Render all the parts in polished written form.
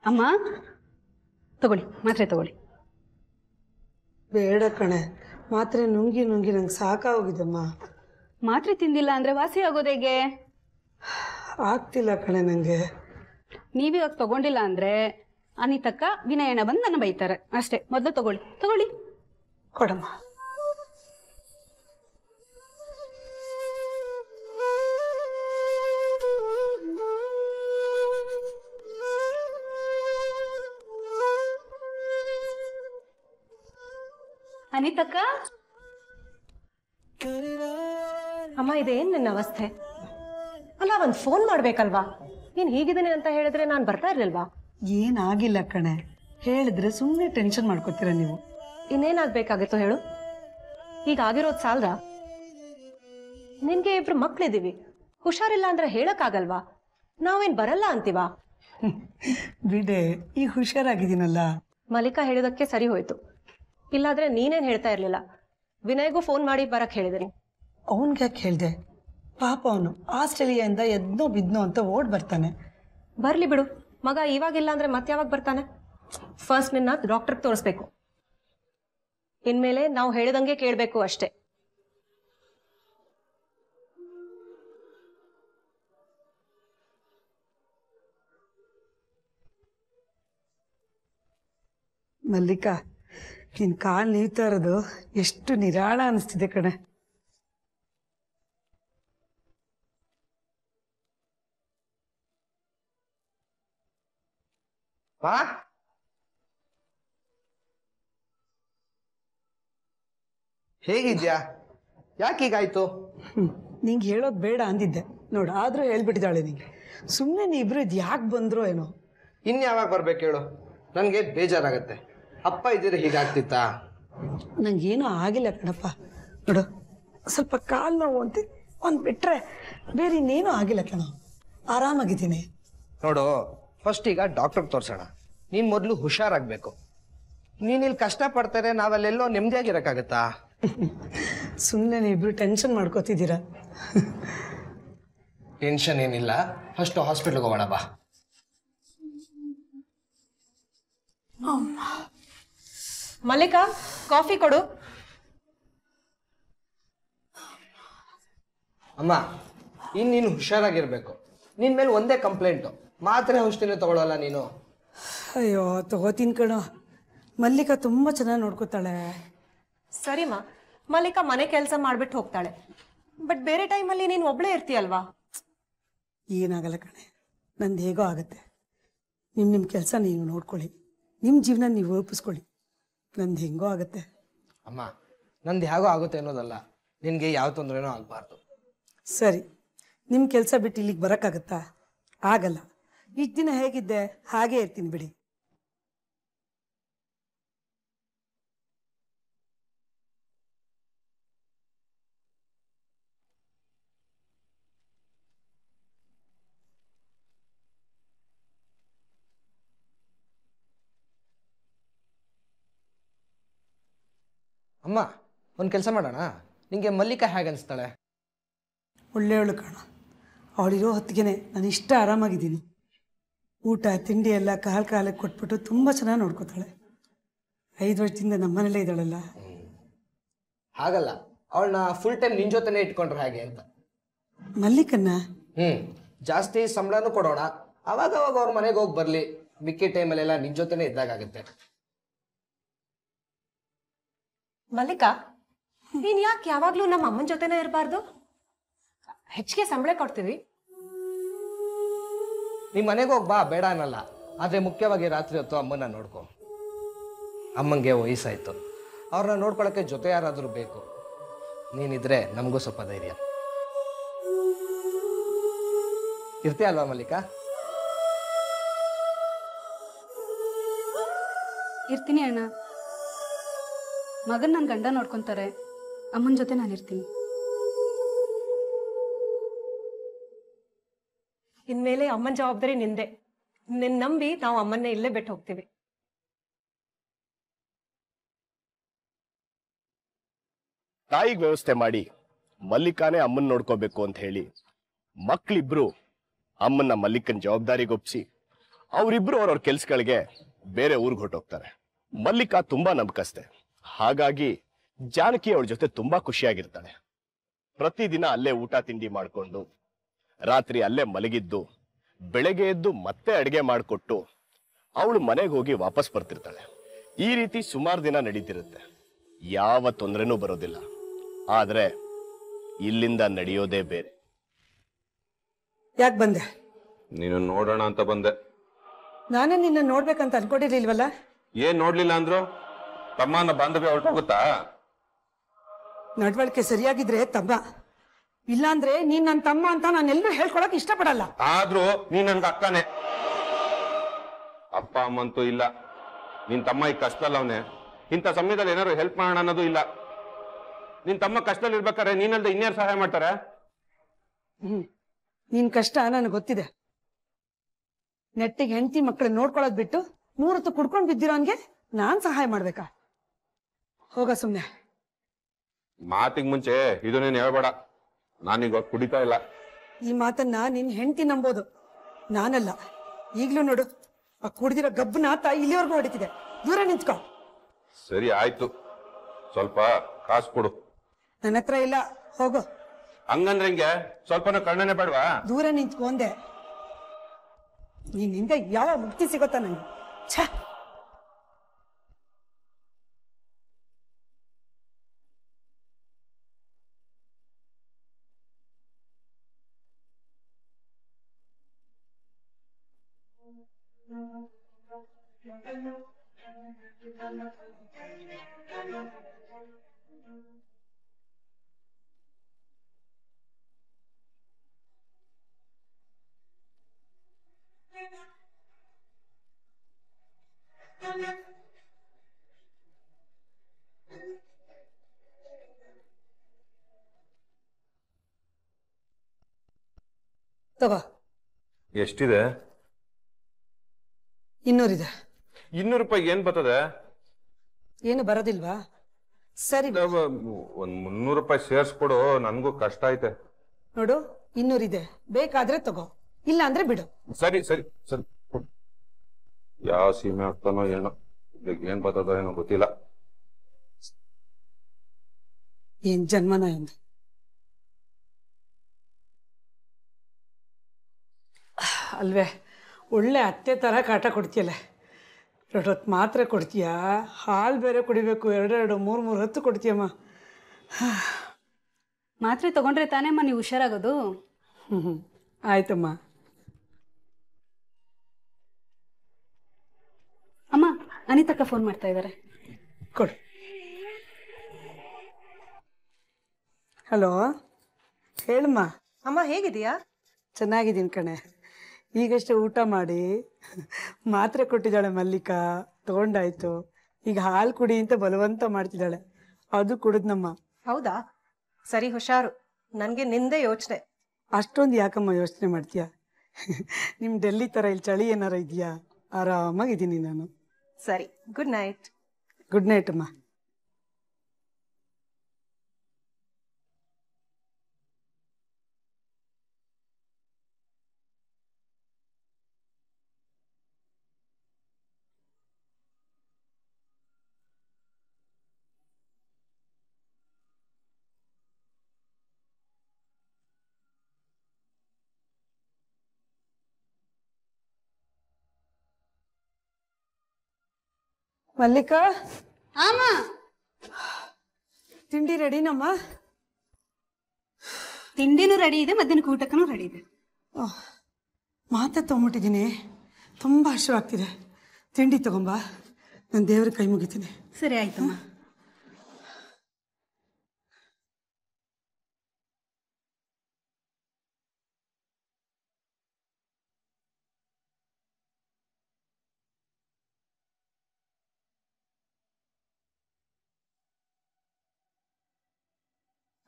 ಅಮ್ಮ ತಗೊಳ್ಳಿ, ಮಾತ್ರೆ ತಗೊಳ್ಳಿ. ಬೇಡ ಕಣೆ, ಮಾತ್ರೆ ನುಂಗಿ ನುಂಗಿ ನಂಗೆ ಸಾಕಾಗೋಗಿದಮ್ಮ. ಮಾತ್ರೆ ತಿಂದಿಲ್ಲ ಅಂದ್ರೆ ವಾಸಿ ಆಗೋದು ಹೇಗೆ? ಆಗ್ತಿಲ್ಲ ಕಣೆ ನನಗೆ. ನೀವಿವಾಗ ತಗೊಂಡಿಲ್ಲ ಅಂದ್ರೆ ಅನಿತಕ್ಕ ವಿನಯನ ಬಂದು ನನ್ನ ಬೈತಾರೆ ಅಷ್ಟೇ. ಮೊದಲು ತಗೊಳ್ಳಿ ತಗೊಳ್ಳಿ. ಕೊಡಮ್ಮ. ಅನಿತಕ್ಕ. ಅಮ್ಮ, ಇದೇನ್ ನನ್ನ ಅವಸ್ಥೆ? ಅಲ್ಲ, ಒಂದ್ ಫೋನ್ ಮಾಡ್ಬೇಕಲ್ವಾ? ನೀನ್ ಹೀಗಿದ್ದೇನೆ ಅಂತ ಹೇಳಿದ್ರೆ ನಾನು ಬರ್ತಾ ಇರ್ಲಿಲ್ವಾ? ಏನಾಗಿಲ್ಲ ಕಣೆ, ಹೇಳಿದ್ರೆ ಸುಮ್ಮನೆ ಟೆನ್ಷನ್ ಮಾಡ್ಕೋತೀರ ನೀವು. ಇನ್ನೇನಾಗ್ಬೇಕಾಗಿತ್ತು ಹೇಳು? ಈಗ ಆಗಿರೋದ್ ಸಾಲ್ದ? ನಿನ್ಗೆ ಇಬ್ರು ಮಕ್ಳಿದೀವಿ, ಹುಷಾರಿಲ್ಲ ಅಂದ್ರೆ ಹೇಳಕ್ಕಾಗಲ್ವಾ? ನಾವೇನ್ ಬರಲ್ಲ ಅಂತೀವಾ? ಬಿಡೆ, ಈಗ ಹುಷಾರಾಗಿದ್ದೀನಲ್ಲ. ಮಲ್ಲಿಕಾ ಹೇಳಿದಕ್ಕೆ ಸರಿ ಹೋಯ್ತು, ಇಲ್ಲಾದ್ರೆ ನೀನೇನ್ ಹೇಳ್ತಾ ಇರ್ಲಿಲ್ಲ. ವಿನಯ್ಗೂ ಫೋನ್ ಮಾಡಿ ಬರಕ್ ಹೇಳಿದೀನಿ. ಅವನ್ಗೆ ಯಾಕೆ ಹೇಳ್ದೆ? ಪಾಪ ಅವನು ಆಸ್ಟ್ರೇಲಿಯಾದಿಂದ ಎದ್ನೋ ಬಿದ್ನೋ ಅಂತ ಓಡ್ ಬರ್ತಾನೆ. ಬರ್ಲಿ ಬಿಡು, ಮಗ ಇವಾಗಿಲ್ಲ ಅಂದ್ರೆ ಮತ್ತೆ ಯಾವಾಗ ಬರ್ತಾನೆ? ಫಸ್ಟ್ ನಿನ್ನ ಡಾಕ್ಟರ್ಗೆ ತೋರಿಸ್ಬೇಕು. ಇನ್ಮೇಲೆ ನಾವು ಹೇಳಿದಂಗೆ ಕೇಳಬೇಕು ಅಷ್ಟೇ. ಮಲ್ಲಿಕಾ, ನಿನ್ ಕಾಲ್ ನೀವ್ತಾ ಇರೋದು ಎಷ್ಟು ನಿರಾಳ ಅನಿಸ್ತಿದೆ ಕಣೆ. ಹೇಗಿದ್ಯಾ? ಯಾಕೀಗಾಯ್ತು? ನಿಂಗೆ ಹೇಳೋದು ಬೇಡ ಅಂದಿದ್ದೆ ನೋಡು, ಆದ್ರೂ ಹೇಳ್ಬಿಟ್ಟಿದ್ದಾಳೆ ನಿಂಗೆ. ಸುಮ್ಮನೆ ನೀವಿಬ್ರು ಇದು ಯಾಕೆ ಬಂದ್ರೋ ಏನೋ. ಇನ್ಯಾವಾಗ ಬರ್ಬೇಕು ಹೇಳು? ನನಗೆ ಬೇಜಾರಾಗತ್ತೆ. ಅಪ್ಪ ಇದ್ದೀರ ಹೀಗಾಗ್ತಿತ್ತಾ? ನಂಗೇನೂ ಆಗಿಲ್ಲ ಕಣಪ್ಪ. ನೋಡು, ಸ್ವಲ್ಪ ಕಾಲು ನೋವು ಅಂತ ಒಂದು ಬಿಟ್ರೆ ಬೇರೆ ಇನ್ನೇನೂ ಆಗಿಲ್ಲ ಕಣ, ಆರಾಮಾಗಿದ್ದೀನಿ. ನೋಡು, ಫಸ್ಟ್ ಈಗ ಡಾಕ್ಟರ್ಗೆ ತೋರ್ಸೋಣ. ನೀನು ಮೊದಲು ಹುಷಾರಾಗಬೇಕು. ನೀನಿಲ್ಲಿ ಕಷ್ಟಪಡ್ತಾರೆ, ನಾವಲ್ಲೆಲ್ಲೋ ನೆಮ್ಮದಿಯಾಗಿರೋಕ್ಕಾಗತ್ತಾ? ಸುಮ್ಮನೆ ನೀವಿಬ್ರು ಟೆನ್ಷನ್ ಮಾಡ್ಕೋತಿದ್ದೀರಾ. ಟೆನ್ಷನ್ ಏನಿಲ್ಲ, ಫಸ್ಟ್ ಹಾಸ್ಪಿಟ್ಲ್ಗೆ ಹೋಗೋಣ ಬಾ. ಮಲ್ಲಿಕಾ, ಕಾಫಿ ಕೊಡು. ಅಮ್ಮ, ಇನ್ನು ನೀನು ಹುಷಾರಾಗಿರ್ಬೇಕು. ನಿನ್ನ ಮೇಲೆ ಒಂದೇ ಕಂಪ್ಲೇಂಟು, ಮಾತ್ರೆ ಔಷಧಿನೇ ತಗೊಳ್ಳಲ್ಲ ನೀನು. ಅಯ್ಯೋ, ತಗೋತೀನಿ ಕಣೋ. ಮಲ್ಲಿಕಾ ತುಂಬ ಚೆನ್ನಾಗಿ ನೋಡ್ಕೋತಾಳೆ. ಸರಿಮಾ, ಮಲ್ಲಿಕಾ ಮನೆ ಕೆಲಸ ಮಾಡ್ಬಿಟ್ಟು ಹೋಗ್ತಾಳೆ, ಬಟ್ ಬೇರೆ ಟೈಮಲ್ಲಿ ನೀನು ಒಬ್ಳೇ ಇರ್ತೀಯಲ್ವಾ? ಏನಾಗಲ್ಲ ಕಣೆ, ನಂದು ಹೇಗೋ ಆಗುತ್ತೆ. ನಿಮ್ಮ ಕೆಲಸ ನೀವು ನೋಡ್ಕೊಳ್ಳಿ, ನಿಮ್ಮ ಜೀವನ ನೀವು ರೂಪಿಸ್ಕೊಳ್ಳಿ, ನಂದು ಹೆಂಗೋ ಆಗುತ್ತೆ. ಅಮ್ಮ, ನಂದು ಹೇಗೋ ಆಗುತ್ತೆ ಅನ್ನೋದಲ್ಲ, ನಿನಗೆ ಯಾವ ತೊಂದರೆನೂ ಆಗಬಾರ್ದು. ಸರಿ, ನಿಮ್ಮ ಕೆಲಸ ಬಿಟ್ಟು ಇಲ್ಲಿಗೆ ಬರೋಕ್ಕಾಗತ್ತಾ? ಆಗಲ್ಲ. ಇಷ್ಟು ದಿನ ಹೇಗಿದ್ದೆ ಹಾಗೇ ಇರ್ತೀನಿ ಬಿಡಿ. ಅಮ್ಮ, ಒಂದು ಕೆಲಸ ಮಾಡೋಣ. ನಿಂಗೆ ಮಲ್ಲಿಕಾ ಹೇಗೆ ಅನಿಸ್ತಾಳೆ? ಒಳ್ಳೆಯವಳು ಕಾಣ. ಅವಳಿರೋ ಹೊತ್ತಿಗೆ ನಾನು ಇಷ್ಟ ಆರಾಮಾಗಿದ್ದೀನಿ. ಊಟ ತಿಂಡಿ ಎಲ್ಲ ಕಾಲಕ್ಕೆ ಕೊಟ್ಬಿಟ್ಟು ತುಂಬ ಚೆನ್ನಾಗಿ ನೋಡ್ಕೋತಾಳೆ. 5 ವರ್ಷದಿಂದ ನಮ್ಮನೇಲೇ ಇದ್ದಾಳಲ್ಲ. ಹಾಗಲ್ಲ, ಅವಳನ್ನ ಫುಲ್ ಟೈಮ್ ನಿನ್ನ ಜೊತೆನೇ ಇಟ್ಕೊಂಡ್ರೆ ಹೇಗೆ ಅಂತ. ಮಲ್ಲಿಕನ್ನ ಜಾಸ್ತಿ ಸಂಬಳನೂ ಕೊಡೋಣ, ಅವಾಗ ಅವ್ರ ಮನೆಗೆ ಹೋಗಿ ಬರಲಿ. ಮಿಕ್ಕಿ ಟೈಮಲ್ಲೆಲ್ಲ ನಿನ್ನ ಜೊತೆನೇ ಇದ್ದಾಗುತ್ತೆ. ಮಲ್ಲಿಕಾ, ನೀನ್ ಯಾಕೆ ಯಾವಾಗ್ಲೂ ನಮ್ಮ ಅಮ್ಮನ ಜೊತೆನೇ ಇರಬಾರ್ದು? ಹೆಚ್ಚಿಗೆ ಸಂಬಳ ಕೊಡ್ತೀವಿ. ನಿಮ್ಮ ಮನೆಗೆ ಹೋಗಿ ಬಾ, ಬೇಡ ಅನ್ನಲ್ಲ. ಆದರೆ ಮುಖ್ಯವಾಗಿ ರಾತ್ರಿ ಹೊತ್ತು ಅಮ್ಮನ ನೋಡ್ಕೊ. ಅಮ್ಮಂಗೆ ವಯಸ್ಸಾಯ್ತು, ಅವ್ರನ್ನ ನೋಡ್ಕೊಳಕ್ಕೆ ಜೊತೆ ಯಾರಾದರೂ ಬೇಕು. ನೀನಿದ್ರೆ ನಮಗೂ ಸ್ವಲ್ಪ ಧೈರ್ಯ ಇರ್ತೀಯ ಅಲ್ವಾ ಮಲ್ಲಿಕಾ? ಇರ್ತೀನಿ ಅಣ್ಣ. ಮಗನ್ ನನ್ನ ಗಂಡ ನೋಡ್ಕೊಂತಾರೆ, ಅಮ್ಮನ ಜೊತೆ ನಾನು ಇರ್ತೀನಿ. ಇನ್ಮೇಲೆ ಅಮ್ಮನ ಜವಾಬ್ದಾರಿ ನಿಂದೆ. ನಿನ್ ನಂಬಿ ನಾವು ಅಮ್ಮನ್ನೇ ಇಲ್ಲೇ ಬಿಟ್ಟು ಹೋಗ್ತೀವಿ. ತಾಯಿಗೆ ವ್ಯವಸ್ಥೆ ಮಾಡಿ ಮಲ್ಲಿಕಾನೇ ಅಮ್ಮನ್ ನೋಡ್ಕೋಬೇಕು ಅಂತ ಹೇಳಿ ಮಕ್ಳಿಬ್ರು ಅಮ್ಮನ್ನ ಮಲ್ಲಿಕನ್ ಜವಾಬ್ದಾರಿಗೊಪ್ಸಿ ಅವರಿಬ್ರು ಅವ್ರವ್ರ ಕೆಲ್ಸಗಳಿಗೆ ಬೇರೆ ಊರಿಗೆ ಹೊರಟೋಗ್ತಾರೆ. ಮಲ್ಲಿಕಾ ತುಂಬಾ ನಂಬಿಕಸ್ತೆ. ಹಾಗಾಗಿ ಜಾನಕಿ ಅವಳ ಜೊತೆ ತುಂಬಾ ಖುಷಿಯಾಗಿರ್ತಾಳೆ. ಪ್ರತಿದಿನ ಅಲ್ಲೇ ಊಟ ತಿಂಡಿ ಮಾಡ್ಕೊಂಡು ರಾತ್ರಿ ಅಲ್ಲೇ ಮಲಗಿದ್ದು ಬೆಳಗ್ಗೆ ಎದ್ದು ಮತ್ತೆ ಅಡಿಗೆ ಮಾಡಿಕೊಟ್ಟು ಅವಳು ಮನೆಗೆ ಹೋಗಿ ವಾಪಸ್ ಬರ್ತಿರ್ತಾಳೆ. ಈ ರೀತಿ ಸುಮಾರು ದಿನ ನಡೀತಿರುತ್ತೆ. ಯಾವ ತೊಂದರೆನೂ ಬರೋದಿಲ್ಲ. ಆದ್ರೆ ಇಲ್ಲಿಂದ ನಡೆಯೋದೇ ಬೇರೆ. ಯಾಕೆ ಬಂದೆ? ನೀನು ನೋಡೋಣ ಅಂತ ಬಂದೆ. ನಾನೇ ನಿನ್ನ ನೋಡ್ಬೇಕಂತ ಅನ್ಕೊಂಡಿರ್ಲಿಲ್ವಲ್ಲ. ಏನ್ ನೋಡ್ಲಿಲ್ಲ ಅಂದ್ರು ತಮ್ಮನ ಬಾಂಧವ್ಯ ಹೊರಟೋಗುತ್ತಾ? ನಡವಳಿಕೆ ಸರಿಯಾಗಿದ್ರೆ ತಮ್ಮ, ಇಲ್ಲಾಂದ್ರೆ ನೀನ್ ನನ್ನ ತಮ್ಮ ಅಂತ ನಾನೆಲ್ಲೂ ಹೇಳ್ಕೊಳಕ್ ಇಷ್ಟಪಡಲ್ಲ. ಆದ್ರೂ ನೀನ್ ನನ್ಗೆ ಅಕ್ಕನೇ. ಅಪ್ಪ ಅಮ್ಮಂತೂ ಇಲ್ಲ. ನಿನ್ ತಮ್ಮ ಈಗ ಕಷ್ಟದಲ್ಲ ಅವನೇ. ಇಂಥ ಸಮಯದಲ್ಲಿ ಏನಾದ್ರು ಹೆಲ್ಪ್ ಮಾಡೋಣ ಅನ್ನೋದು ಇಲ್ಲ. ನಿನ್ ತಮ್ಮ ಕಷ್ಟದಲ್ಲಿ ಇರ್ಬೇಕಾದ್ರೆ ನೀನಲ್ದ ಇನ್ಯಾರು ಸಹಾಯ ಮಾಡ್ತಾರೆ? ನಿನ್ ಕಷ್ಟ ನನಗೆ ಗೊತ್ತಿದೆ. ನೆಟ್ಟಿಗೆ ಹೆಂಡತಿ ಮಕ್ಕಳು ನೋಡ್ಕೊಳ್ಳೋದ್ ಬಿಟ್ಟು 3 ಹೊತ್ತು ಕುಡ್ಕೊಂಡ್ ಬಿದ್ದಿರೋನ್ಗೆ ನಾನ್ ಸಹಾಯ ಮಾಡ್ಬೇಕಾ? ಹೋಗ ಸುಮ್ನೆ. ಮಾತಿಗೆ ಮುಂಚೆ ಇದು ನೀನ್ ಹೇಳ್ಬೇಡ. ನಾನೀಗ ಕುಡಿತಾ ಇಲ್ಲ. ಈ ಮಾತನ್ನ ನಿನ್ ಹೆಂಡತಿ ನಂಬೋದು, ನಾನಲ್ಲ. ಈಗ್ಲೂ ನೋಡು, ಆ ಕುಡ್ದಿರೋ ಗಬ್ಬನ ತಾಯಿ ಇಲ್ಲಿವರೆಗೂ ಹೊಡಿತಿದೆ. ದೂರ ನಿಂತ್ಕೊ. ಸರಿ ಆಯ್ತು, ಸ್ವಲ್ಪ ಕಾಸು ಕೊಡು. ನನ್ನ ಹತ್ರ ಇಲ್ಲ, ಹೋಗು. ಹಂಗಂದ್ರೆ ಹಿಂಗೆ ಸ್ವಲ್ಪನೂ ಕಣ್ಣನೆ ಬೇಡವಾ? ದೂರ ನಿಂತ್ಕೊಂಡೆ. ನಿನ್ನಿಂದ ಯಾವ ಮುಕ್ತಿ ಸಿಗುತ್ತಾ ನಂಗೆ? ಛ. ತಗೋ. ಎಷ್ಟಿದೆ? 200 ಇದೆ. 200 ರೂಪಾಯಿ ಏನ್ ಬರ್ತದೆ? ಏನು ಬರೋದಿಲ್ವಾ? ಸರಿ ಒಂದ್ 300 ರೂಪಾಯಿ ಸೇರ್ಸ್ಕೊಡು, ನನ್ಗೂ ಕಷ್ಟ ಐತೆ. ನೋಡು, 200 ಇದೆ. ಬೇಕಾದ್ರೆ ತಗೋ, ಇಲ್ಲ ಅಂದ್ರೆ ಬಿಡು. ಸರಿ ಸರಿ ಸರಿ. ಯಾವ ಸೀಮೆ ಆಗ್ತಾನೋ ಏನೋ, ಏನ್ ಬರ್ತದೋ ಏನೋ ಗೊತ್ತಿಲ್ಲ. ಏನ್ ಜನ್ಮನ ಎಂದು. ಅಲ್ವೇ, ಒಳ್ಳೆ ಅತ್ತೆ ತರ ಕಾಟ ಕೊಡ್ತೀಯಲ್ಲ. 2 ಹೊತ್ತು ಮಾತ್ರ ಕೊಡ್ತೀಯಾ? ಹಾಲು ಬೇರೆ ಕುಡಿಬೇಕು, 2 3 ಹೊತ್ತು ಕೊಡ್ತೀಯಮ್ಮ. ಮಾತ್ರೆ ತಗೊಂಡ್ರೆ ತಾನೇಮ್ಮ ನೀವು ಹುಷಾರಾಗೋದು. ಆಯ್ತಮ್ಮ. ಅಮ್ಮ, ಅನಿತಕ್ಕ ಫೋನ್ ಮಾಡ್ತಾ ಇದ್ದಾರೆ. ಕೊಡು. ಹಲೋ, ಹೇಳಮ್ಮ. ಅಮ್ಮ ಹೇಗಿದೀಯಾ? ಚೆನ್ನಾಗಿದ್ದೀನಿ ಕಣೆ. ಈಗಷ್ಟೇ ಊಟ ಮಾಡಿ ಮಾತ್ರೆ ಕೊಟ್ಟಿದ್ದಾಳೆ ಮಲ್ಲಿಕಾ, ತಗೊಂಡಾಯ್ತು. ಈಗ ಹಾಲು ಕುಡಿ ಅಂತ ಬಲವಂತ ಮಾಡ್ತಿದ್ದಾಳೆ, ಅದು ಕುಡಿದ್ನಮ್ಮ. ಹೌದಾ? ಸರಿ, ಹುಷಾರು. ನನ್ಗೆ ನಿಂದೆ ಯೋಚನೆ. ಅಷ್ಟೊಂದು ಯಾಕಮ್ಮ ಯೋಚನೆ ಮಾಡ್ತೀಯಾ? ನಿಮ್ ಡೆಲ್ಲಿ ತರ ಇಲ್ಲಿ ಚಳಿ ಏನಾರ ಇದೆಯಾ? ಆರಾಮಾಗಿದ್ದೀನಿ ನಾನು. ಸರಿ, ಗುಡ್ ನೈಟ್. ಗುಡ್ ನೈಟ್ ಅಮ್ಮ. ಮಲ್ಲಿಕಾ, ಅಮ್ಮ, ತಿಂಡಿ ರೆಡಿನಮ್ಮ? ತಿಂಡಿನೂ ರೆಡಿ ಇದೆ, ಮಧ್ಯಾಹ್ನಕ್ಕೆ ಊಟಕ್ಕೂ ರೆಡಿ ಇದೆ. ಮಾತೆ ತೊಗೊಂಬಿಟ್ಟಿದ್ದೀನಿ, ತುಂಬ ಹಸಿವಾಗ್ತಿದೆ. ತಿಂಡಿ ತಗೊಂಬಾ, ನಾನು ದೇವ್ರ ಕೈ ಮುಗಿತೀನಿ. ಸರಿ ಆಯ್ತಮ್ಮ.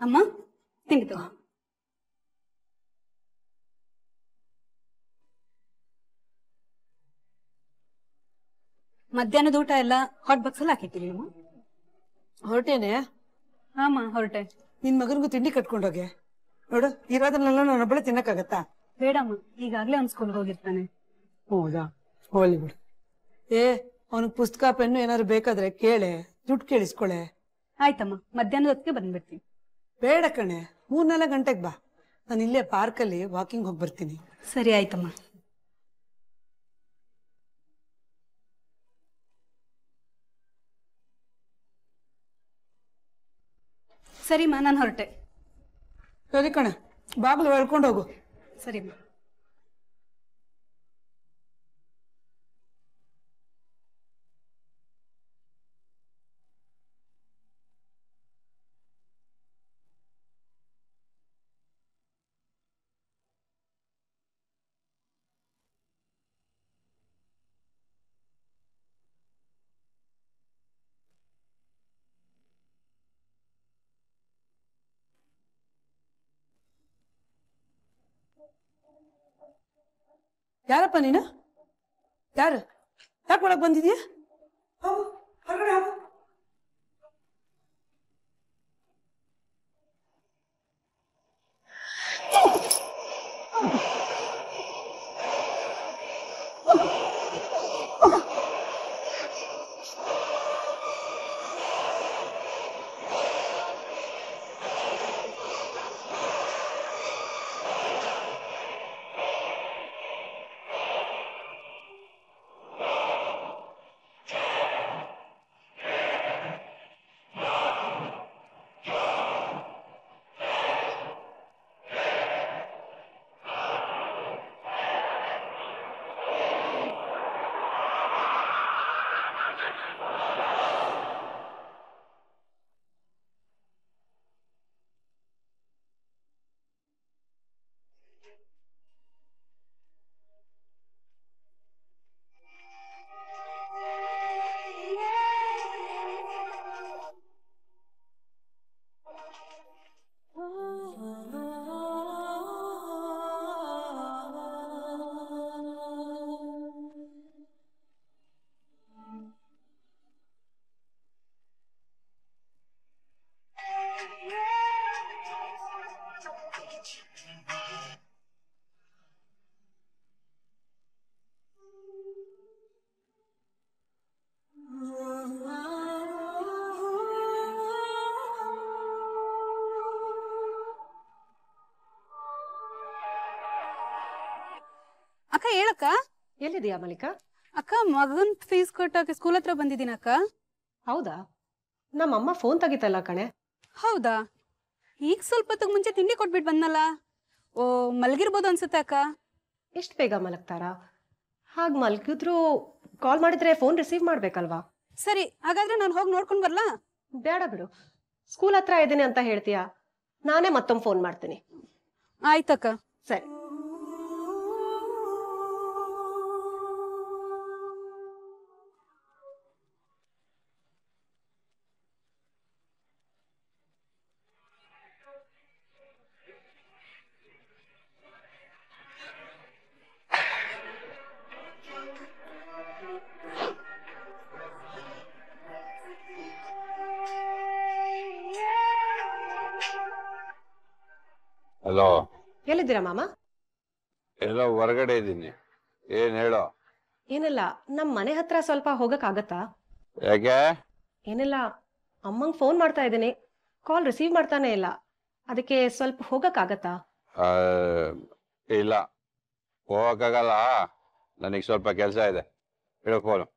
ಅಮ್ಮ, ತಿಂಡಿ ತಗೋ. ಮಧ್ಯಾಹ್ನದ ಊಟ ಎಲ್ಲ ಹಾಟ್ ಬಾಕ್ಸ್ ಅಲ್ಲಿ ಹಾಕಿಟ್ಟಿರಿ ಅಮ್ಮ. ಹೊರಟೇನೆ? ಹಾಮ್ಮ, ಹೊರಟೆ. ನಿನ್ ಮಗನಿಗೂ ತಿಂಡಿ ಕಟ್ಕೊಂಡೋಗೆ. ನೋಡು, ಇರೋದನ್ನೆಲ್ಲ ನಾನೊಬ್ಬಳೆ ತಿನ್ನಕ್ಕಾಗತ್ತಾ? ಬೇಡಮ್ಮ, ಈಗಾಗ್ಲೇ ಅವ್ನು ಸ್ಕೂಲ್ಗೆ ಹೋಗಿರ್ತಾನೆ. ಹೌದಾ? ಹೋಗ್ಲಿ ಬಿಡು. ಅವನಿಗೆ ಪುಸ್ತಕ ಪೆನ್ನು ಏನಾದ್ರು ಬೇಕಾದ್ರೆ ಕೇಳೆ, ದುಡ್ಡು ಕೇಳಿಸ್ಕೊಳೆ. ಆಯ್ತಮ್ಮ, ಮಧ್ಯಾಹ್ನದ ಹೊತ್ತಿಗೆ ಬಂದ್ಬಿಡ್ತೀನಿ. ಬೇಡ ಕಣೆ, 3-4 ಗಂಟೆಗೆ ಬಾ. ನಾನು ಇಲ್ಲೇ ಪಾರ್ಕಲ್ಲಿ ವಾಕಿಂಗ್ ಹೋಗಿ ಬರ್ತೀನಿ. ಸರಿ ಆಯ್ತಮ್ಮ. ಸರಿಮ್ಮ, ನಾನು ಹೊರಟೆ. ಸರಿ ಕಣೆ, ಬಾಗಿಲು ಹೇಳ್ಕೊಂಡು ಹೋಗು. ಸರಿಮ್ಮ. ಯಾರಪ್ಪ ನೀನು? ಯಾರು? ಯಾಕೆ ಒಳಗೆ ಬಂದಿದ್ಯಾ? ಅಕ್ಕ ಹೇಳಕ್ಕ. ಎಲ್ಲಿದೆಯಾ ಮಲ್ಲಿಕಾ? ಅಕ್ಕ, ಮಗನ್ ಫೀಸ್ ಕಟ್ಟಕ್ಕೆ ಸ್ಕೂಲ್ ಹತ್ರ ಬಂದಿದ್ದೀನಿ ಅಕ್ಕ. ಹೌದಾ? ನಮ್ಮಮ್ಮ ಫೋನ್ ತೆಗಿತಲ್ಲ ಕಣೆ. ಹೌದಾ? ಈಗ ಸ್ವಲ್ಪ ಹೊತ್ತಿಗೆ ಮುಂಚೆ ತಿಂಡಿ ಕೊಟ್ಬಿಟ್ಟು ಬಂದಲ್ಲ. ಓ, ಮಲಗಿರ್ಬೋದು ಅನ್ಸುತ್ತೆ ಅಕ್ಕ. ಎಷ್ಟು ಬೇಗ ಮಲಗ್ತಾರಾ? ಹಾಗೆ ಮಲಗಿದ್ರು ಕಾಲ್ ಮಾಡಿದ್ರೆ ಫೋನ್ ರಿಸೀವ್ ಮಾಡ್ಬೇಕಲ್ವಾ? ಸರಿ, ಹಾಗಾದ್ರೆ ನಾನು ಹೋಗಿ ನೋಡ್ಕೊಂಡು ಬರ್ಲಾ? ಬೇಡ ಬಿಡು, ಸ್ಕೂಲ್ ಹತ್ರ ಇದ್ದೀನಿ ಅಂತ ಹೇಳ್ತೀಯಾ, ನಾನೇ ಮತ್ತೊಮ್ಮೆ ಫೋನ್ ಮಾಡ್ತೀನಿ. ಆಯ್ತಕ್ಕ. ಸರಿ. ಹಲೋ, ಎಲ್ಲಿದ್ದೀರಾ ಮಾಮ? ಎಲ್ಲ ಹೊರಗಡೆ ಇದ್ದೀನಿ. ಏನ್ ಹೇಳೋ? ಏನಿಲ್ಲ, ನಮ್ಮ ಮನೆ ಹತ್ರ ಸ್ವಲ್ಪ ಹೋಗಕ್ಕಾಗತ್ತಾ? ಯಾಕೆ? ಏನಿಲ್ಲ, ಅಮ್ಮಂಗೆ ಫೋನ್ ಮಾಡ್ತಾ ಇದ್ದೀನಿ, ಕಾಲ್ ರಿಸೀವ್ ಮಾಡ್ತಾನೆ ಇಲ್ಲ, ಅದಕ್ಕೆ ಸ್ವಲ್ಪ ಹೋಗಕ್ಕಾಗತ್ತಾ? ಇಲ್ಲ, ಹೋಗಕ್ಕಾಗಲ್ಲ, ನನಗೆ ಸ್ವಲ್ಪ ಕೆಲಸ ಇದೆ. ಹೇಳೋ ಫೋನು.